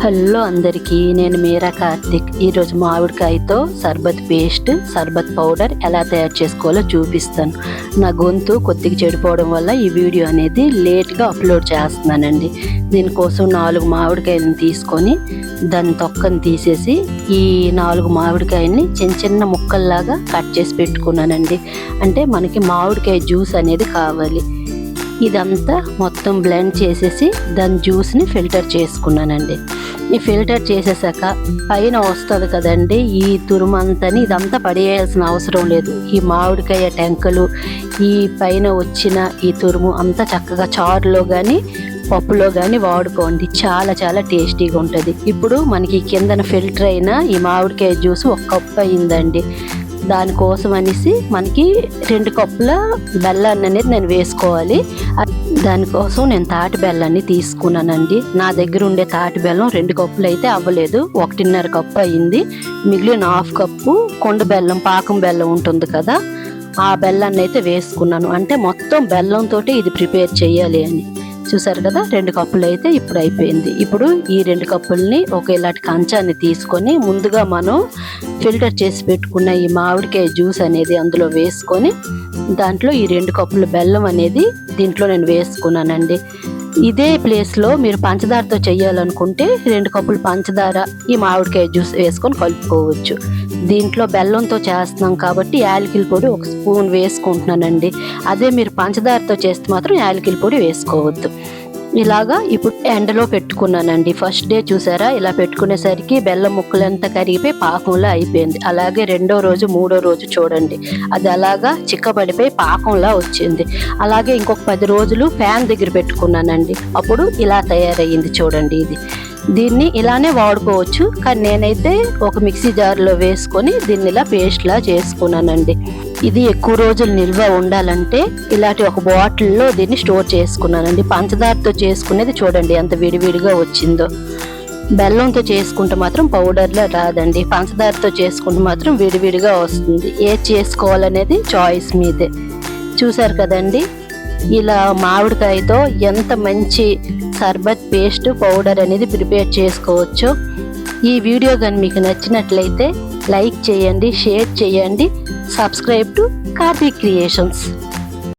Hello అందరికీ, నేను మీరా కార్తిక్. ఈరోజు మామిడికాయతో సర్బత్ పేస్ట్, సర్బత్ పౌడర్ ఎలా తయారు చేసుకోవాలో చూపిస్తాను. నా గొంతు కొద్దిగా చెడిపోవడం వల్ల ఈ వీడియో అనేది లేట్గా అప్లోడ్ చేస్తున్నానండి. దీనికోసం 4 మామిడికాయలను తీసుకొని దాని తొక్కను తీసేసి ఈ 4 మామిడికాయల్ని చిన్న చిన్న ముక్కల్లాగా కట్ చేసి పెట్టుకున్నానండి. అంటే మనకి మామిడికాయ జ్యూస్ అనేది కావాలి. ఇదంతా మొత్తం బ్లెండ్ చేసేసి దాని జ్యూస్ని ఫిల్టర్ చేసుకున్నానండి. ఈ ఫిల్టర్ చేసేసాక పైన వస్తుంది కదండి ఈ తురుమంతని, ఇదంతా పడేయాల్సిన అవసరం లేదు. ఈ మామిడికాయ టెంకలు, ఈ పైన వచ్చిన ఈ తురుము అంతా చక్కగా చారులో కానీ పప్పులో కానీ వాడుకోండి. చాలా చాలా టేస్టీగా ఉంటుంది. ఇప్పుడు మనకి కిందన ఫిల్టర్ అయిన ఈ మామిడికాయ జ్యూస్ 1 కప్పు అయిందండి. దానికోసం అనేసి మనకి 2 కప్పుల బెల్లాన్ని అనేది నేను వేసుకోవాలి. దానికోసం నేను తాటి బెల్లాన్ని తీసుకున్నానండి. నా దగ్గర ఉండే తాటి బెల్లం 2 కప్పులు అయితే అవ్వలేదు, 1.5 కప్పు అయింది. మిగిలిన 1/2 కప్పు కొండ బెల్లం, పాకం బెల్లం ఉంటుంది కదా, ఆ బెల్లాన్ని అయితే వేసుకున్నాను. అంటే మొత్తం బెల్లంతో ఇది ప్రిపేర్ చేయాలి అని. చూసారు కదా, 2 కప్పులు అయితే ఇప్పుడు అయిపోయింది. ఇప్పుడు ఈ 2 కప్పుల్ని ఒక ఇలాంటి కంచాన్ని తీసుకొని ముందుగా మనం ఫిల్టర్ చేసి పెట్టుకున్న ఈ మామిడికాయ జ్యూస్ అనేది అందులో వేసుకొని దాంట్లో ఈ 2 కప్పుల బెల్లం అనేది దీంట్లో నేను వేసుకున్నానండి. ఇదే ప్లేస్లో మీరు పంచదారతో చేయాలనుకుంటే 2 కప్పులు పంచదార, ఈ మామిడికాయ జ్యూస్ వేసుకొని కలుపుకోవచ్చు. దీంట్లో బెల్లంతో చేస్తున్నాం కాబట్టి యాలకుల పొడి 1 స్పూన్ వేసుకుంటున్నానండి. అదే మీరు పంచదారతో చేస్తే మాత్రం యాలకుల పొడి వేసుకోవద్దు. ఇలాగా ఇప్పుడు ఎండలో పెట్టుకున్నానండి. ఫస్ట్ డే చూసారా, ఇలా పెట్టుకునేసరికి బెల్లం ముక్కలంతా కరిగిపోయి పాకంలా అయిపోయింది. అలాగే 2వ రోజు, 3వ రోజు చూడండి, అది అలాగా చిక్కబడిపోయి పాకంలా వచ్చింది. అలాగే ఇంకొక 10 రోజులు ఫ్యాన్ దగ్గర పెట్టుకున్నానండి. అప్పుడు ఇలా తయారయ్యింది చూడండి. దీన్ని ఇలానే వాడుకోవచ్చు, కానీ నేనైతే ఒక మిక్సీ జార్లో వేసుకొని దీన్ని ఇలా పేస్ట్లా చేసుకున్నానండి. ఇది ఎక్కువ రోజులు నిల్వ ఉండాలంటే ఇలాంటి ఒక బాటిల్లో దీన్ని స్టోర్ చేసుకున్నానండి. పంచదారతో చేసుకునేది చూడండి ఎంత విడివిడిగా వచ్చిందో. బెల్లంతో చేసుకుంటే మాత్రం పౌడర్లో రాదండి, పంచదారతో చేసుకుంటే మాత్రం విడివిడిగా వస్తుంది. ఏది చేసుకోవాలనేది చాయిస్ మీదే. చూసారు కదండి, ఇలా మామిడికాయతో ఎంత మంచి సర్బత్ పేస్ట్, పౌడర్ అనేది ప్రిపేర్ చేసుకోవచ్చు. ఈ వీడియో కానీ మీకు నచ్చినట్లయితే లైక్ చేయండి, షేర్ చేయండి. Subscribe to Karthik creations.